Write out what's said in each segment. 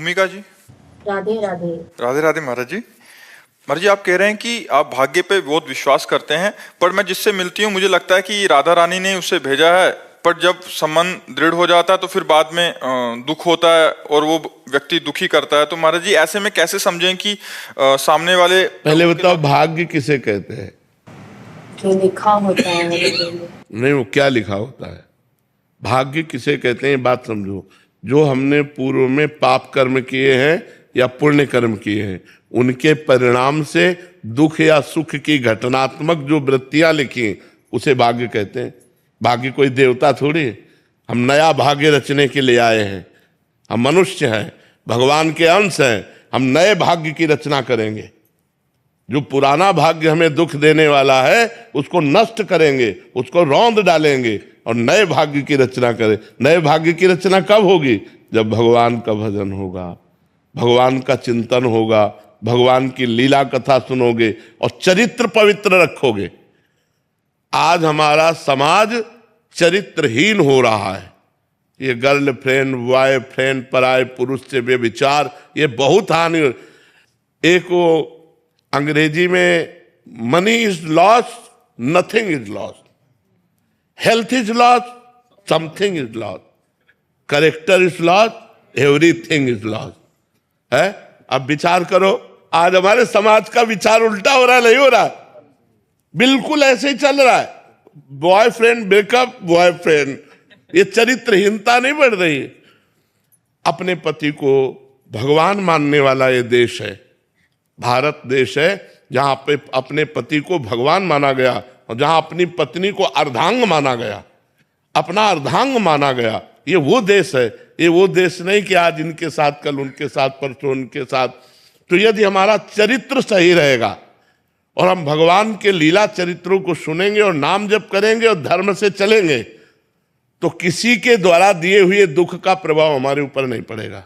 भूमिका जी। राधे राधे। राधे राधे महाराज जी। महाराज जी, आप कह रहे हैं कि आप भाग्य पे बहुत विश्वास करते हैं, पर मैं जिससे मिलती हूँ मुझे लगता है कि राधा रानी ने उसे भेजा है, पर जब संबंध दृढ़ हो जाता है तो फिर बाद में दुख होता है और वो व्यक्ति दुखी करता है। तो महाराज जी, ऐसे में कैसे समझें कि सामने वाले पहले बताओ भाग्य किसे कहते हैं? जो लिखा होता है मेरे लिए। नहीं, वो क्या लिखा होता है? भाग्य किसे कहते हैं ये बात समझो। जो हमने पूर्व में पाप कर्म किए हैं या पुण्य कर्म किए हैं, उनके परिणाम से दुख या सुख की घटनात्मक जो वृत्तियां लिखी हैं, उसे भाग्य कहते हैं। भाग्य कोई देवता थोड़ी है। हम नया भाग्य रचने के लिए आए हैं। हम मनुष्य हैं, भगवान के अंश हैं। हम नए भाग्य की रचना करेंगे। जो पुराना भाग्य हमें दुख देने वाला है उसको नष्ट करेंगे, उसको रौंद डालेंगे और नए भाग्य की रचना करें। नए भाग्य की रचना कब होगी? जब भगवान का भजन होगा, भगवान का चिंतन होगा, भगवान की लीला कथा सुनोगे और चरित्र पवित्र रखोगे। आज हमारा समाज चरित्रहीन हो रहा है। ये गर्लफ्रेंड, बॉयफ्रेंड, पराये पुरुष से व्यभिचार, ये बहुत हानि। एक वो अंग्रेजी में money is loss, nothing is loss, health is loss, something is loss, character is loss, everything is loss है। अब विचार करो, आज हमारे समाज का विचार उल्टा हो रहा है, नहीं हो रहा? बिल्कुल ऐसे ही चल रहा है। बॉयफ्रेंड ब्रेकअप, बॉयफ्रेंड, ये चरित्रहीनता नहीं बढ़ रही। अपने पति को भगवान मानने वाला ये देश है, भारत देश है, जहां पे अपने पति को भगवान माना गया और जहां अपनी पत्नी को अर्धांग माना गया, अपना अर्धांग माना गया। ये वो देश है। ये वो देश नहीं कि आज इनके साथ, कल उनके साथ, परसों उनके साथ। तो यदि हमारा चरित्र सही रहेगा और हम भगवान के लीला चरित्रों को सुनेंगे और नाम जप करेंगे और धर्म से चलेंगे, तो किसी के द्वारा दिए हुए दुख का प्रभाव हमारे ऊपर नहीं पड़ेगा।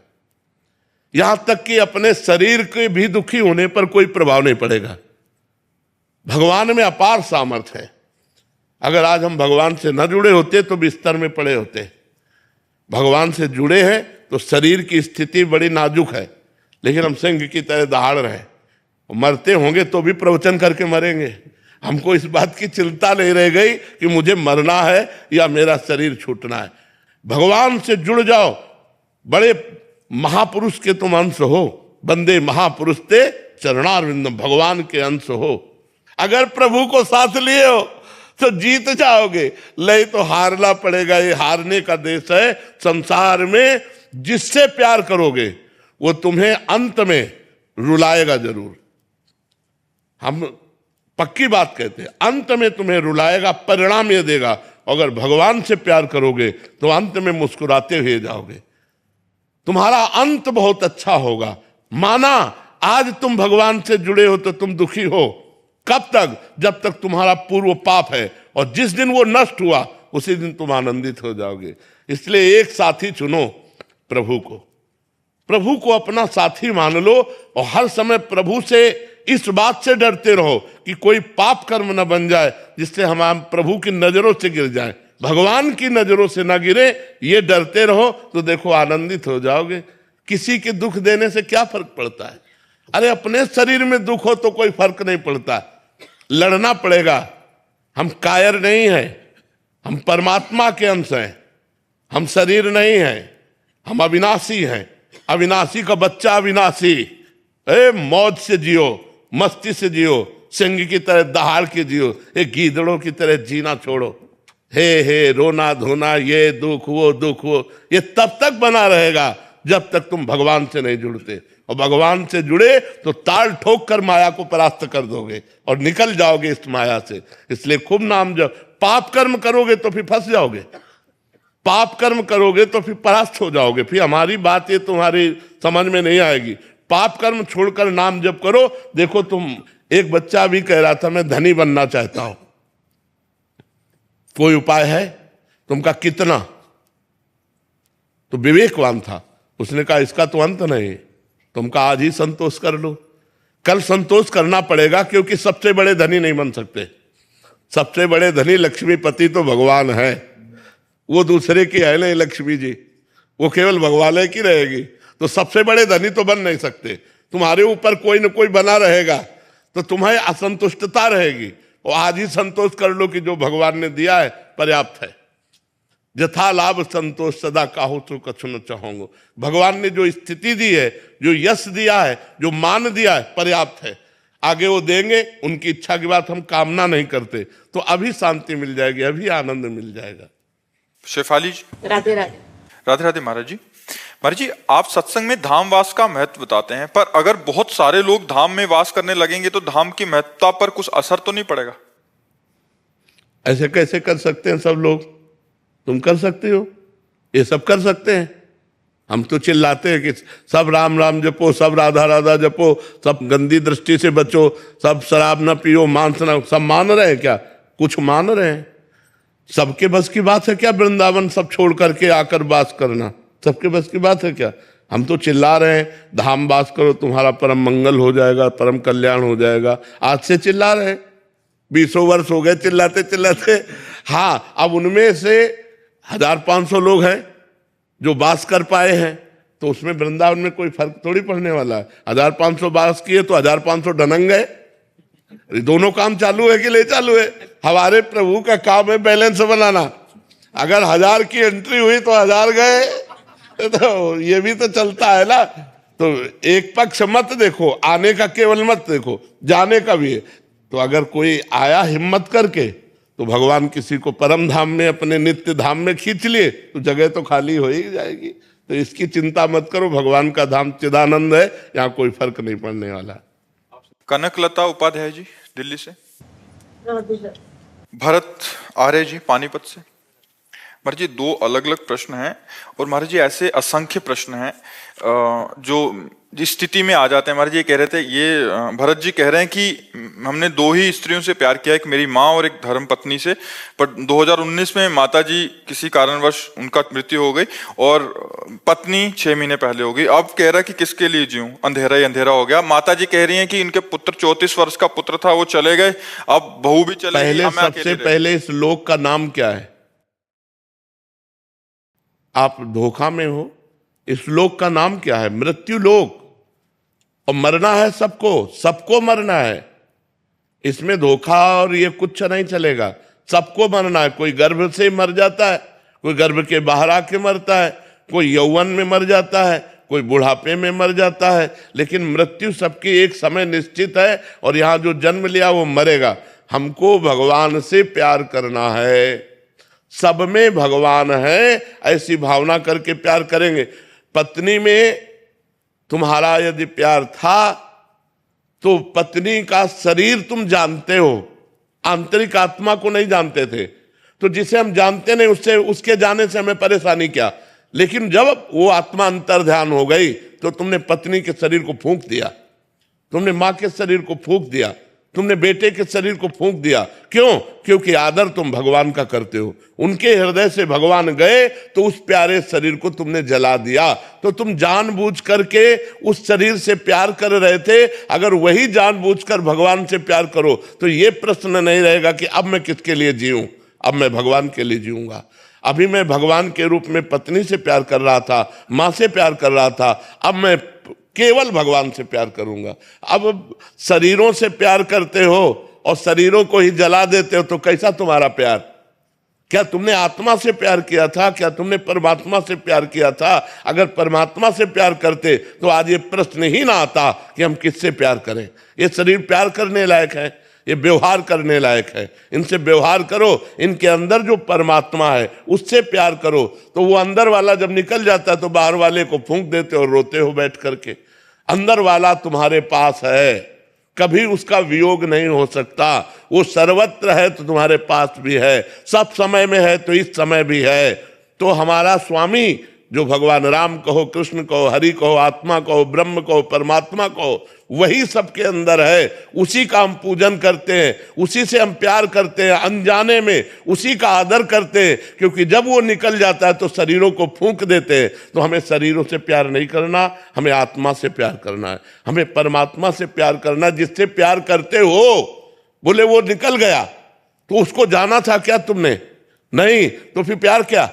यहां तक कि अपने शरीर के भी दुखी होने पर कोई प्रभाव नहीं पड़ेगा। भगवान में अपार सामर्थ्य है। अगर आज हम भगवान से न जुड़े होते तो बिस्तर में पड़े होते। भगवान से जुड़े हैं तो शरीर की स्थिति बड़ी नाजुक है, लेकिन हम सिंह की तरह दहाड़ रहे। मरते होंगे तो भी प्रवचन करके मरेंगे। हमको इस बात की चिंता नहीं रह गई कि मुझे मरना है या मेरा शरीर छूटना है। भगवान से जुड़ जाओ। बड़े महापुरुष के तुम अंश हो। बंदे महापुरुष ते चरणारविंदम, भगवान के अंश हो। अगर प्रभु को साथ लिए हो तो जीत जाओगे, नहीं तो हारना पड़ेगा। ये हारने का देश है। संसार में जिससे प्यार करोगे वो तुम्हें अंत में रुलाएगा जरूर। हम पक्की बात कहते हैं, अंत में तुम्हें रुलाएगा, परिणाम ये देगा। अगर भगवान से प्यार करोगे तो अंत में मुस्कुराते हुए जाओगे। तुम्हारा अंत बहुत अच्छा होगा। माना आज तुम भगवान से जुड़े हो तो तुम दुखी हो। कब तक? जब तक तुम्हारा पूर्व पाप है, और जिस दिन वो नष्ट हुआ उसी दिन तुम आनंदित हो जाओगे। इसलिए एक साथी चुनो, प्रभु को। प्रभु को अपना साथी मान लो और हर समय प्रभु से इस बात से डरते रहो कि कोई पाप कर्म न बन जाए जिससे हम प्रभु की नजरों से गिर जाए, भगवान की नजरों से ना गिरे। ये डरते रहो तो देखो आनंदित हो जाओगे। किसी के दुख देने से क्या फर्क पड़ता है? अरे अपने शरीर में दुख हो तो कोई फर्क नहीं पड़ता। लड़ना पड़ेगा। हम कायर नहीं हैं, हम परमात्मा के अंश हैं। हम शरीर नहीं हैं, हम अविनाशी हैं। अविनाशी का बच्चा अविनाशी। मौज से जियो, मस्ती से जियो, सिंह की तरह दहाड़ के जियो, गीदड़ों की तरह जीना छोड़ो। हे रोना धोना, ये दुख वो, ये तब तक बना रहेगा जब तक तुम भगवान से नहीं जुड़ते। और भगवान से जुड़े तो ताल ठोक कर माया को परास्त कर दोगे और निकल जाओगे इस माया से। इसलिए खूब नाम जप। पाप कर्म करोगे तो फिर फंस जाओगे। पाप कर्म करोगे तो फिर परास्त हो जाओगे। फिर हमारी बात ये तुम्हारी समझ में नहीं आएगी। पाप कर्म छोड़कर नाम जप करो। देखो तुम, एक बच्चा भी कह रहा था मैं धनी बनना चाहता हूं, कोई उपाय है? तुम कहा कितना? तो विवेकवान था, उसने कहा इसका तो अंत नहीं। तुम कहा आज ही संतोष कर लो। कल संतोष करना पड़ेगा, क्योंकि सबसे बड़े धनी नहीं बन सकते। सबसे बड़े धनी लक्ष्मीपति तो भगवान है। वो दूसरे की है नहीं लक्ष्मी जी, वो केवल भगवान की रहेगी। तो सबसे बड़े धनी तो बन नहीं सकते। तुम्हारे ऊपर कोई न कोई बना रहेगा तो तुम्हें असंतुष्टता रहेगी। और आज ही संतोष कर लो कि जो भगवान ने दिया है पर्याप्त है। यथा लाभ संतोष सदा काहू तो कछु न चाहोगे। भगवान ने जो स्थिति दी है, जो यश दिया है, जो मान दिया है, पर्याप्त है। आगे वो देंगे, उनकी इच्छा की बात हम कामना नहीं करते, तो अभी शांति मिल जाएगी, अभी आनंद मिल जाएगा। शेफाली जी। राधे राधे। राधे राधे महाराज जी। महाराज जी, आप सत्संग में धाम वास का महत्व बताते हैं, पर अगर बहुत सारे लोग धाम में वास करने लगेंगे तो धाम की महत्ता पर कुछ असर तो नहीं पड़ेगा? ऐसे कैसे कर सकते हैं सब लोग? तुम कर सकते हो, ये सब कर सकते हैं। हम तो चिल्लाते हैं कि सब राम राम जपो, सब राधा राधा जपो, सब गंदी दृष्टि से बचो, सब शराब ना पियो, मांस ना। सब मान रहे हैं क्या? कुछ मान रहे हैं? सबके बस की बात है क्या वृंदावन सब छोड़ करके आकर वास करना? सबके बस की बात है क्या? हम तो चिल्ला रहे हैं धाम वास करो, तुम्हारा परम मंगल हो जाएगा, परम कल्याण हो जाएगा। आज से चिल्ला रहे हैं, 20 वर्ष हो गए चिल्लाते चिल्लाते। हाँ, अब उनमें से 1500 लोग हैं जो वास कर पाए हैं, तो उसमें वृंदावन में कोई फर्क थोड़ी पड़ने वाला है। 1500 वास किए तो 1500 डनंग गए। दोनों काम चालू है कि नहीं चालू है? हमारे प्रभु का काम है बैलेंस बनाना। अगर 1000 की एंट्री हुई तो 1000 गए, तो ये भी तो चलता है ना। तो एक पक्ष मत देखो, आने का केवल मत देखो, जाने का भी है। तो अगर कोई आया हिम्मत करके, तो भगवान किसी को परम धाम में, अपने नित्य धाम में खींच लिए, तो जगह तो खाली हो ही जाएगी। तो इसकी चिंता मत करो, भगवान का धाम चिदानंद है, यहाँ कोई फर्क नहीं पड़ने वाला। कनकलता उपाध्याय जी दिल्ली से। राधे राधे। भरत आर्य जी पानीपत से। महाराज जी, 2 अलग अलग प्रश्न हैं, और महाराज जी ऐसे असंख्य प्रश्न हैं जो जिस स्थिति में आ जाते हैं। महाराज जी कह रहे थे, ये भरत जी कह रहे हैं कि हमने 2 ही स्त्रियों से प्यार किया, एक मेरी माँ और एक धर्म पत्नी से, पर 2019 में माता जी किसी कारणवश उनका मृत्यु हो गई, और पत्नी 6 महीने पहले हो गई। अब कह रहा है कि किसके लिए जीऊं, अंधेरा ही अंधेरा हो गया। माता जी कह रही हैं कि इनके पुत्र 34 वर्ष का पुत्र था, वो चले गए, अब बहू भी चले गई। सबसे पहले इस लोक का नाम क्या है? आप धोखा में हो। इस लोक का नाम क्या है? मृत्यु लोक। और मरना है सबको, सबको मरना है। इसमें धोखा और ये कुछ नहीं चलेगा। सबको मरना है। कोई गर्भ से मर जाता है, कोई गर्भ के बाहर आके मरता है, कोई यौवन में मर जाता है, कोई बुढ़ापे में मर जाता है, लेकिन मृत्यु सबकी एक समय निश्चित है। और यहाँ जो जन्म लिया वो मरेगा। हमको भगवान से प्यार करना है, सब में भगवान है, ऐसी भावना करके प्यार करेंगे। पत्नी में तुम्हारा यदि प्यार था तो पत्नी का शरीर तुम जानते हो, आंतरिक आत्मा को नहीं जानते थे। तो जिसे हम जानते नहीं, उससे उसके जाने से हमें परेशानी क्या। लेकिन जब वो आत्मा अंतर ध्यान हो गई तो तुमने पत्नी के शरीर को फूंक दिया, तुमने माँ के शरीर को फूंक दिया, तुमने बेटे के शरीर को फूंक दिया। क्यों? क्योंकि आदर तुम भगवान का करते हो। उनके हृदय से भगवान गए तो उस प्यारे शरीर को तुमने जला दिया। तो तुम जानबूझ करके उस शरीर से प्यार कर रहे थे। अगर वही जानबूझकर भगवान से प्यार करो तो ये प्रश्न नहीं रहेगा कि अब मैं किसके लिए जीऊं, अब मैं भगवान के लिए जीऊंगा। अभी मैं भगवान के रूप में पत्नी से प्यार कर रहा था, माँ से प्यार कर रहा था, अब मैं केवल भगवान से प्यार करूंगा। अब शरीरों से प्यार करते हो और शरीरों को ही जला देते हो, तो कैसा तुम्हारा प्यार? क्या तुमने आत्मा से प्यार किया था? क्या तुमने परमात्मा से प्यार किया था? अगर परमात्मा से प्यार करते तो आज ये प्रश्न ही ना आता कि हम किससे प्यार करें। ये शरीर प्यार करने लायक है, ये व्यवहार करने लायक है। इनसे व्यवहार करो, इनके अंदर जो परमात्मा है उससे प्यार करो। तो वो अंदर वाला जब निकल जाता है तो बाहर वाले को फूंक देते हो, रोते हो बैठ करके। अंदर वाला तुम्हारे पास है, कभी उसका वियोग नहीं हो सकता। वो सर्वत्र है तो तुम्हारे पास भी है, सब समय में है तो इस समय भी है। तो हमारा स्वामी जो भगवान राम कहो, कृष्ण कहो, हरि कहो, आत्मा कहो, ब्रह्म कहो, परमात्मा कहो, वही सबके अंदर है। उसी का हम पूजन करते हैं, उसी से हम प्यार करते हैं, अनजाने में उसी का आदर करते हैं। क्योंकि जब वो निकल जाता है तो शरीरों को फूंक देते हैं। तो हमें शरीरों से प्यार नहीं करना, हमें आत्मा से प्यार करना है, हमें परमात्मा से प्यार करना। जिससे प्यार करते हो, बोले वो निकल गया तो उसको जाना था क्या तुमने? नहीं, तो फिर प्यार क्या?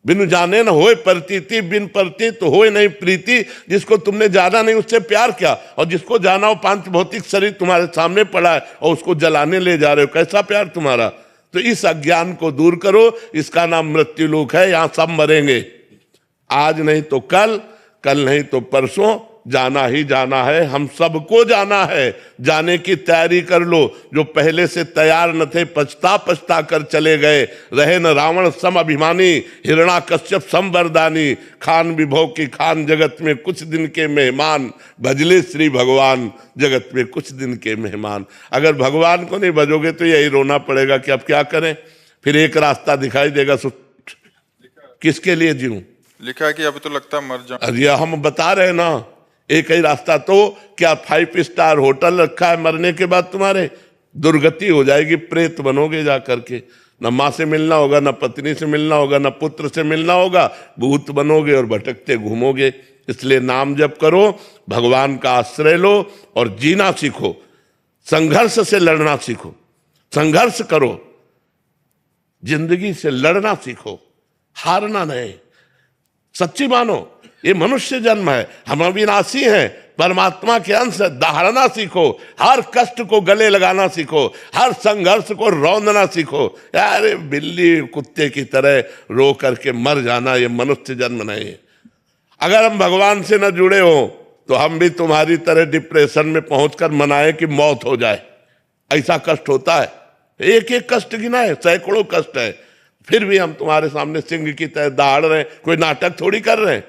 बिनु जाने न होए प्रतीति, बिन प्रतीत तो होए नहीं प्रीति। जिसको तुमने जाना नहीं उससे प्यार क्या, और जिसको जाना हो पांच भौतिक शरीर तुम्हारे सामने पड़ा है और उसको जलाने ले जा रहे हो, कैसा प्यार तुम्हारा। तो इस अज्ञान को दूर करो, इसका नाम मृत्यु लोक है। यहां सब मरेंगे, आज नहीं तो कल, कल नहीं तो परसों, जाना ही जाना है, हम सबको जाना है। जाने की तैयारी कर लो। जो पहले से तैयार न थे पछता पछता कर चले गए। रहे न रावण सम अभिमानी, हिरणाकश्यप सम वरदानी। खान विभव की खान, जगत में कुछ दिन के मेहमान। भजले श्री भगवान, जगत में कुछ दिन के मेहमान। अगर भगवान को नहीं भजोगे तो यही रोना पड़ेगा कि अब क्या करें। फिर एक रास्ता दिखाई देगा, किसके लिए जीऊं। लिखा है कि अभी तो लगता है मर जाऊं। अरे हम बता रहे ना, एक ही रास्ता। तो क्या 5 स्टार होटल रखा है, मरने के बाद तुम्हारे दुर्गति हो जाएगी, प्रेत बनोगे जा करके। न माँ से मिलना होगा, न पत्नी से मिलना होगा, न पुत्र से मिलना होगा, भूत बनोगे और भटकते घूमोगे। इसलिए नाम जप करो, भगवान का आश्रय लो और जीना सीखो। संघर्ष से लड़ना सीखो, संघर्ष करो, जिंदगी से लड़ना सीखो, हारना नहीं। सच्ची मानो, ये मनुष्य जन्म है, हम अविनाशी हैं, परमात्मा के अंश है। दहाड़ना सीखो, हर कष्ट को गले लगाना सीखो, हर संघर्ष को रौंदना सीखो। यार बिल्ली कुत्ते की तरह रो करके मर जाना, ये मनुष्य जन्म नहीं है। अगर हम भगवान से न जुड़े हो तो हम भी तुम्हारी तरह डिप्रेशन में पहुंचकर मनाएं कि मौत हो जाए। ऐसा कष्ट होता है, एक एक कष्ट गिना है, सैकड़ों कष्ट है। फिर भी हम तुम्हारे सामने सिंह की तरह दहाड़ रहे हैं। कोई नाटक थोड़ी कर रहे हैं।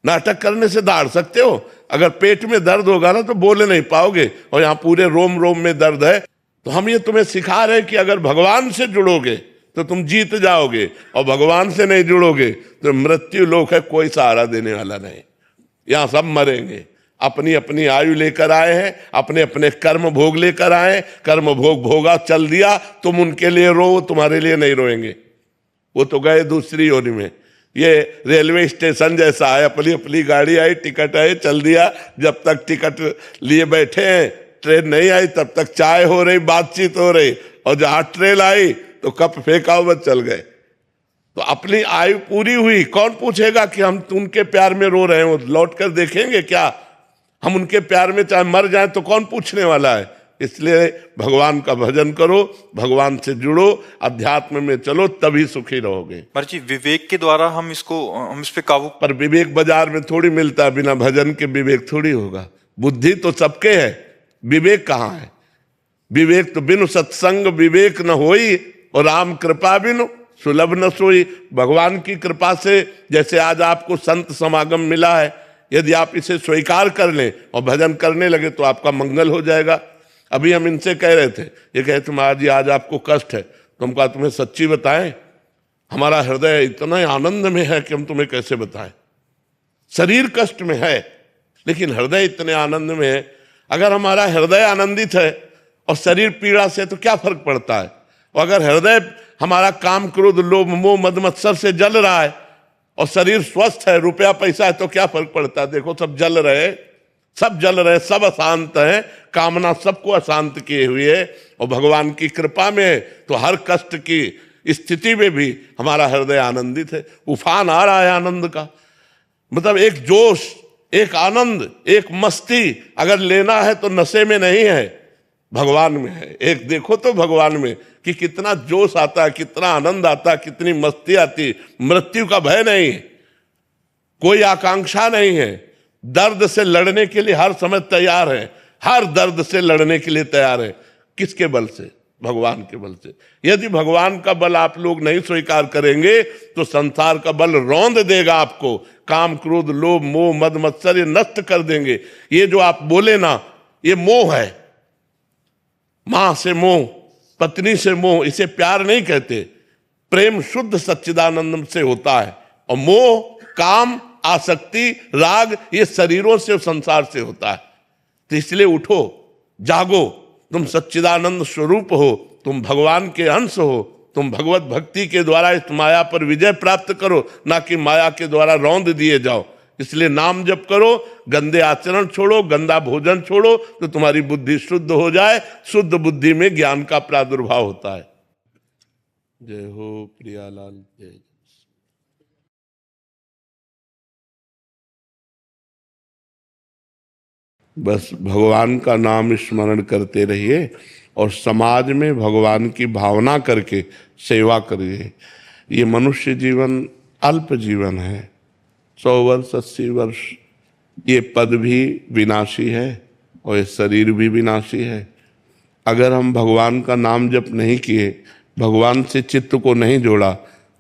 नाटक करने से दहाड़ सकते हो। अगर पेट में दर्द होगा ना तो बोल नहीं पाओगे, और यहाँ पूरे रोम रोम में दर्द है। तो हम ये तुम्हें सिखा रहे हैं कि अगर भगवान से जुड़ोगे तो तुम जीत जाओगे, और भगवान से नहीं जुड़ोगे तो मृत्यु लोक है, कोई सहारा देने वाला नहीं। यहाँ सब मरेंगे। अपनी अपनी आयु लेकर आए हैं, अपने अपने कर्म भोग लेकर आए। कर्म भोग भोगा, चल दिया, तुम उनके लिए रो, तुम्हारे लिए नहीं रोएंगे। वो तो गए दूसरी योनि में। ये रेलवे स्टेशन जैसा है, अपनी अपनी गाड़ी आई, टिकट है, चल दिया। जब तक टिकट लिए बैठे हैं, ट्रेन नहीं आई, तब तक चाय हो रही, बातचीत हो रही, और जहां ट्रेन आई तो कप फेंका हुआ चल गए। तो अपनी आयु पूरी हुई, कौन पूछेगा कि हम उनके प्यार में रो रहे हैं। वो लौट कर देखेंगे क्या हम उनके प्यार में चाहे मर जाए तो कौन पूछने वाला है। इसलिए भगवान का भजन करो, भगवान से जुड़ो, अध्यात्म में चलो, तभी सुखी रहोगे। महाराज जी, विवेक के द्वारा हम इस पे काबू। पर विवेक बाजार में थोड़ी मिलता है, बिना भजन के विवेक थोड़ी होगा। बुद्धि तो सबके है, विवेक कहाँ है। विवेक तो बिनु सत्संग विवेक न होई, और राम कृपा बिनु सुलभ न सोई। भगवान की कृपा से जैसे आज आपको संत समागम मिला है, यदि आप इसे स्वीकार कर लें और भजन करने लगे तो आपका मंगल हो जाएगा। अभी हम इनसे कह रहे थे, ये कहते महाराज जी आज आपको कष्ट है। तो हम कहा तुम्हें सच्ची बताएं, हमारा हृदय इतना आनंद में है कि हम तुम्हें कैसे बताएं। शरीर कष्ट में है लेकिन हृदय इतने आनंद में है। अगर हमारा हृदय आनंदित है और शरीर पीड़ा से तो क्या फर्क पड़ता है। और अगर हृदय हमारा काम क्रोध लोभ मोह मद मत्सर से जल रहा है और शरीर स्वस्थ है, रुपया पैसा है, तो क्या फर्क पड़ता है। देखो सब जल रहे, सब जल रहे, सब अशांत है, कामना सबको अशांत किए हुए है। और भगवान की कृपा में तो हर कष्ट की स्थिति में भी हमारा हृदय आनंदित है। उफान आ रहा है आनंद का, मतलब एक जोश, एक आनंद, एक मस्ती अगर लेना है तो नशे में नहीं है, भगवान में है। एक देखो तो भगवान में कि कितना जोश आता है, कितना आनंद आता है, कितनी मस्ती आती। मृत्यु का भय नहीं, कोई आकांक्षा नहीं है। दर्द से लड़ने के लिए हर समय तैयार है, हर दर्द से लड़ने के लिए तैयार है। किसके बल से? भगवान के बल से। यदि भगवान का बल आप लोग नहीं स्वीकार करेंगे तो संसार का बल रौंद देगा आपको। काम क्रोध लोभ मोह मद मत्सर ये नष्ट कर देंगे। ये जो आप बोले ना, ये मोह है। मां से मोह, पत्नी से मोह, इसे प्यार नहीं कहते। प्रेम शुद्ध सच्चिदानंद से होता है, और मोह काम आसक्ति राग ये शरीरों से संसार से होता है। तो इसलिए उठो, जागो, तुम सच्चिदानंद स्वरूप हो, तुम भगवान के अंश हो, तुम भगवत भक्ति के द्वारा इस माया पर विजय प्राप्त करो, ना कि माया के द्वारा रौंद दिए जाओ। इसलिए नाम जप करो, गंदे आचरण छोड़ो, गंदा भोजन छोड़ो, तो तुम्हारी बुद्धि शुद्ध हो जाए। शुद्ध बुद्धि में ज्ञान का प्रादुर्भाव होता है। जय हो प्रियालाल जय। बस भगवान का नाम स्मरण करते रहिए और समाज में भगवान की भावना करके सेवा करिए। ये मनुष्य जीवन अल्प जीवन है, 100 वर्ष 80 वर्ष। ये पद भी विनाशी है और ये शरीर भी विनाशी है। अगर हम भगवान का नाम जप नहीं किए, भगवान से चित्त को नहीं जोड़ा,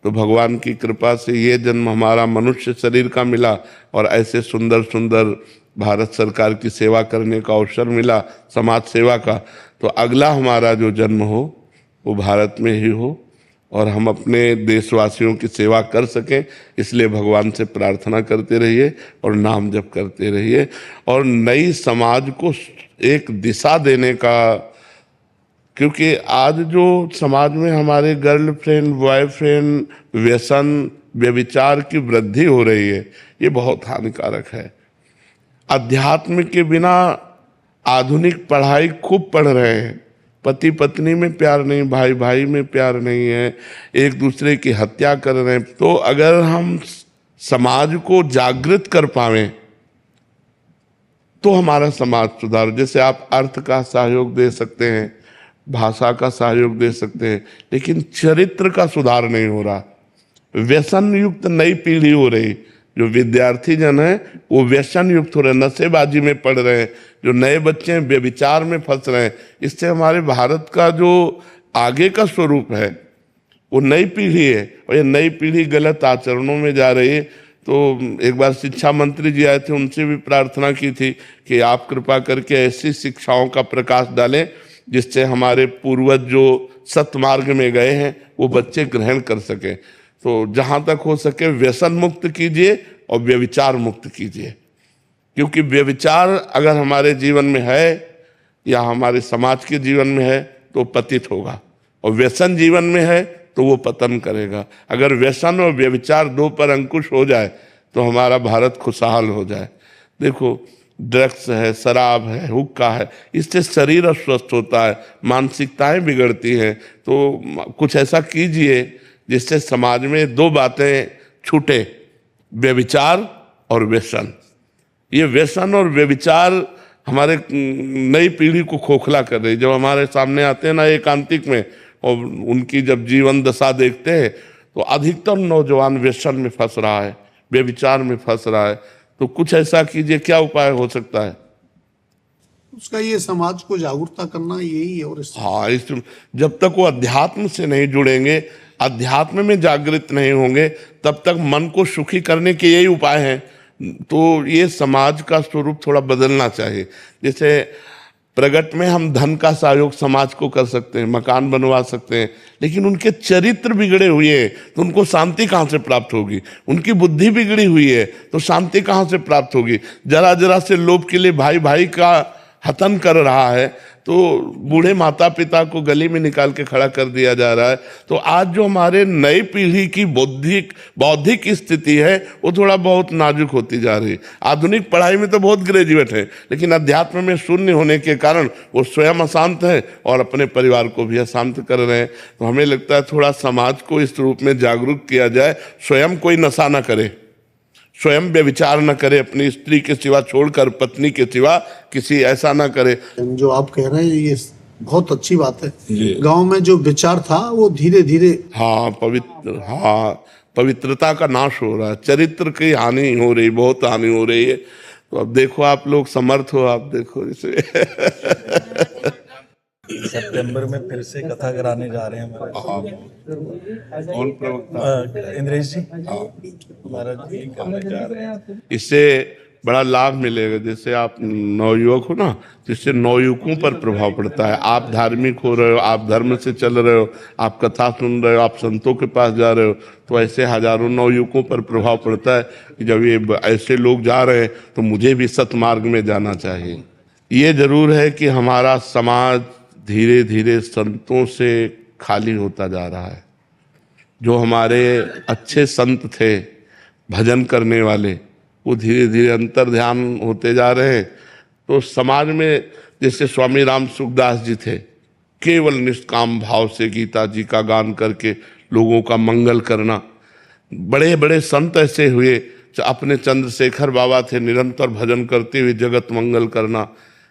तो भगवान की कृपा से ये जन्म हमारा मनुष्य शरीर का मिला और ऐसे सुंदर सुंदर भारत सरकार की सेवा करने का अवसर मिला, समाज सेवा का, तो अगला हमारा जो जन्म हो वो भारत में ही हो और हम अपने देशवासियों की सेवा कर सकें। इसलिए भगवान से प्रार्थना करते रहिए और नाम जप करते रहिए और नई समाज को एक दिशा देने का, क्योंकि आज जो समाज में हमारे गर्लफ्रेंड बॉयफ्रेंड व्यसन व्यभिचार की वृद्धि हो रही है, ये बहुत हानिकारक है। अध्यात्म के बिना आधुनिक पढ़ाई खूब पढ़ रहे हैं, पति पत्नी में प्यार नहीं, भाई भाई में प्यार नहीं है, एक दूसरे की हत्या कर रहे हैं। तो अगर हम समाज को जागृत कर पावें तो हमारा समाज सुधार। जैसे आप अर्थ का सहयोग दे सकते हैं, भाषा का सहयोग दे सकते हैं, लेकिन चरित्र का सुधार नहीं हो रहा। व्यसन युक्त नई पीढ़ी हो रही, जो विद्यार्थी जन है वो व्यसन युक्त हो रहे, नशेबाजी में पड़ रहे हैं, जो नए बच्चे हैं व्यभिचार में फंस रहे हैं। इससे हमारे भारत का जो आगे का स्वरूप है वो नई पीढ़ी है और ये नई पीढ़ी गलत आचरणों में जा रही है। तो एक बार शिक्षा मंत्री जी आए थे, उनसे भी प्रार्थना की थी कि आप कृपा करके ऐसी शिक्षाओं का प्रकाश डालें जिससे हमारे पूर्वज जो सतमार्ग में गए हैं वो बच्चे ग्रहण कर सकें। तो जहाँ तक हो सके व्यसन मुक्त कीजिए और व्यभिचार मुक्त कीजिए, क्योंकि व्यभिचार अगर हमारे जीवन में है या हमारे समाज के जीवन में है तो पतित होगा, और व्यसन जीवन में है तो वो पतन करेगा। अगर व्यसन और व्यभिचार दो पर अंकुश हो जाए तो हमारा भारत खुशहाल हो जाए। देखो, ड्रग्स है, शराब है, हुक्का है, इससे शरीर अस्वस्थ होता है, मानसिकताएं बिगड़ती हैं। तो कुछ ऐसा कीजिए जिससे समाज में दो बातें छूटे, व्यभिचार और व्यसन। ये व्यसन और व्यभिचार हमारे नई पीढ़ी को खोखला कर रही। जब हमारे सामने आते हैं ना एकांतिक में और उनकी जब जीवन दशा देखते हैं तो अधिकतर नौजवान व्यसन में फंस रहा है, व्यभिचार में फंस रहा है। तो कुछ ऐसा कीजिए, क्या उपाय हो सकता है? उसका ये समाज को जागरूकता करना यही है। और हाँ, इस जब तक वो अध्यात्म से नहीं जुड़ेंगे, अध्यात्म में जागृत नहीं होंगे, तब तक मन को सुखी करने के यही उपाय हैं। तो ये समाज का स्वरूप थोड़ा बदलना चाहिए। जैसे प्रगट में हम धन का सहयोग समाज को कर सकते हैं, मकान बनवा सकते हैं, लेकिन उनके चरित्र बिगड़े हुए हैं तो उनको शांति कहाँ से प्राप्त होगी? उनकी बुद्धि बिगड़ी हुई है तो शांति कहाँ से प्राप्त होगी? जरा जरा से लोभ के लिए भाई भाई का हतन कर रहा है, तो बूढ़े माता पिता को गली में निकाल के खड़ा कर दिया जा रहा है। तो आज जो हमारे नई पीढ़ी की बौद्धिक स्थिति है वो थोड़ा बहुत नाजुक होती जा रही है। आधुनिक पढ़ाई में तो बहुत ग्रेजुएट है, लेकिन अध्यात्म में शून्य होने के कारण वो स्वयं अशांत है और अपने परिवार को भी अशांत कर रहे हैं। तो हमें लगता है थोड़ा समाज को इस रूप में जागरूक किया जाए, स्वयं कोई नशा न करे, स्वयं व्यभिचार न करे, अपनी स्त्री के सिवा छोड़कर पत्नी के सिवा किसी ऐसा ना करे। जो आप कह रहे हैं ये बहुत अच्छी बात है। गांव में जो विचार था वो धीरे धीरे पवित्रता का नाश हो रहा है, चरित्र की हानि हो रही, बहुत हानि हो रही है। तो अब देखो, आप लोग समर्थ हो, आप देखो इसे। सितंबर में फिर से कथा कराने जा रहे हैं हमारे। कौन प्रवक्ता? इंद्रेश जी महाराज जी करने जा रहे हैं। इससे बड़ा लाभ मिलेगा। जैसे आप नवयुवक हो ना, तो इससे नवयुवकों पर प्रभाव पड़ता है। आप धार्मिक हो रहे हो, आप धर्म से चल रहे हो, आप कथा सुन रहे हो, आप संतों के पास जा रहे हो, तो ऐसे हजारों नवयुवकों पर प्रभाव पड़ता है कि जब ये ऐसे लोग जा रहे हैं तो मुझे भी सतमार्ग में जाना चाहिए। ये जरूर है कि हमारा समाज धीरे धीरे संतों से खाली होता जा रहा है। जो हमारे अच्छे संत थे, भजन करने वाले, वो धीरे धीरे अंतर्ध्यान होते जा रहे हैं। तो समाज में जैसे स्वामी राम सुखदास जी थे, केवल निष्काम भाव से गीता जी का गान करके लोगों का मंगल करना। बड़े बड़े संत ऐसे हुए अपने चंद्रशेखर बाबा थे, निरंतर भजन करते हुए जगत मंगल करना,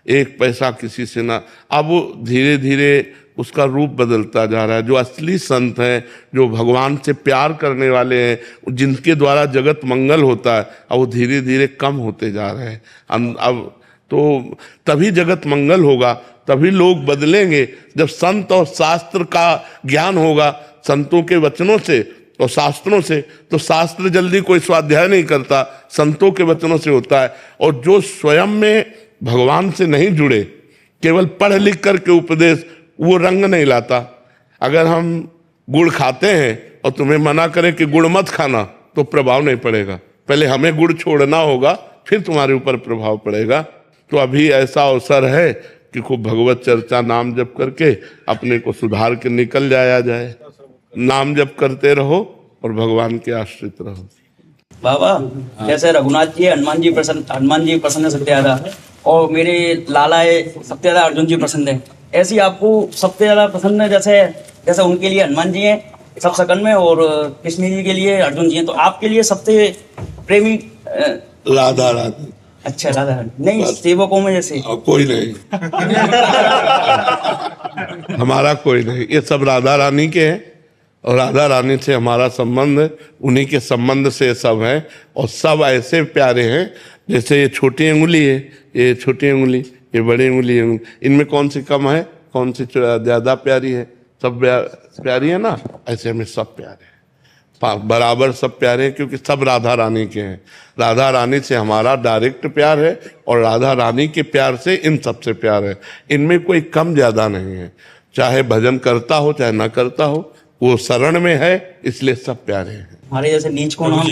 एक पैसा किसी से ना। अब वो धीरे धीरे उसका रूप बदलता जा रहा है। जो असली संत हैं, जो भगवान से प्यार करने वाले हैं, जिनके द्वारा जगत मंगल होता है, अब वो धीरे धीरे कम होते जा रहे हैं। अब तो तभी जगत मंगल होगा, तभी लोग बदलेंगे जब संत और शास्त्र का ज्ञान होगा, संतों के वचनों से और शास्त्रों से। तो शास्त्र जल्दी कोई स्वाध्याय नहीं करता, संतों के वचनों से होता है। और जो स्वयं में भगवान से नहीं जुड़े, केवल पढ़ लिख करके उपदेश, वो रंग नहीं लाता। अगर हम गुड़ खाते हैं और तुम्हें मना करें कि गुड़ मत खाना, तो प्रभाव नहीं पड़ेगा। पहले हमें गुड़ छोड़ना होगा, फिर तुम्हारे ऊपर प्रभाव पड़ेगा। तो अभी ऐसा अवसर है कि खूब भगवत चर्चा नाम जप करके अपने को सुधार के निकल जाया जाए। नाम जप करते रहो और भगवान के आश्रित रहो। बाबा जैसे रघुनाथ जी है, हनुमान जी पसंद है सबसे ज्यादा, और मेरे लाला है सबसे ज्यादा अर्जुन जी पसंद है। ऐसी आपको सबसे ज्यादा पसंद है? जैसे उनके लिए हनुमान जी हैं सब सकन में, और कृष्ण जी के लिए अर्जुन जी हैं, तो आपके लिए सबसे प्रेमी राधा राधा। अच्छा, राधा रानी नहीं, सेवकों में जैसे कोई नहीं हमारा कोई नहीं, ये सब राधा रानी के हैं और राधा रानी से हमारा संबंध है, उन्हीं के संबंध से सब है। और सब ऐसे प्यारे हैं, जैसे ये छोटी अंगुली है, ये छोटी अंगुली, ये बड़ी अंगुली है, इनमें कौन सी कम है, कौन सी ज्यादा प्यारी है? सब प्यारी है ना। ऐसे हमें सब प्यारे हैं, बराबर सब प्यारे हैं, क्योंकि सब राधा रानी के हैं। राधा रानी से हमारा डायरेक्ट प्यार है और राधा रानी के प्यार से इन सबसे प्यार है। इनमें कोई कम ज्यादा नहीं है, चाहे भजन करता हो चाहे ना करता हो, वो शरण में है, इसलिए सब प्यारे हैं। हमारे जैसे नीच को नाम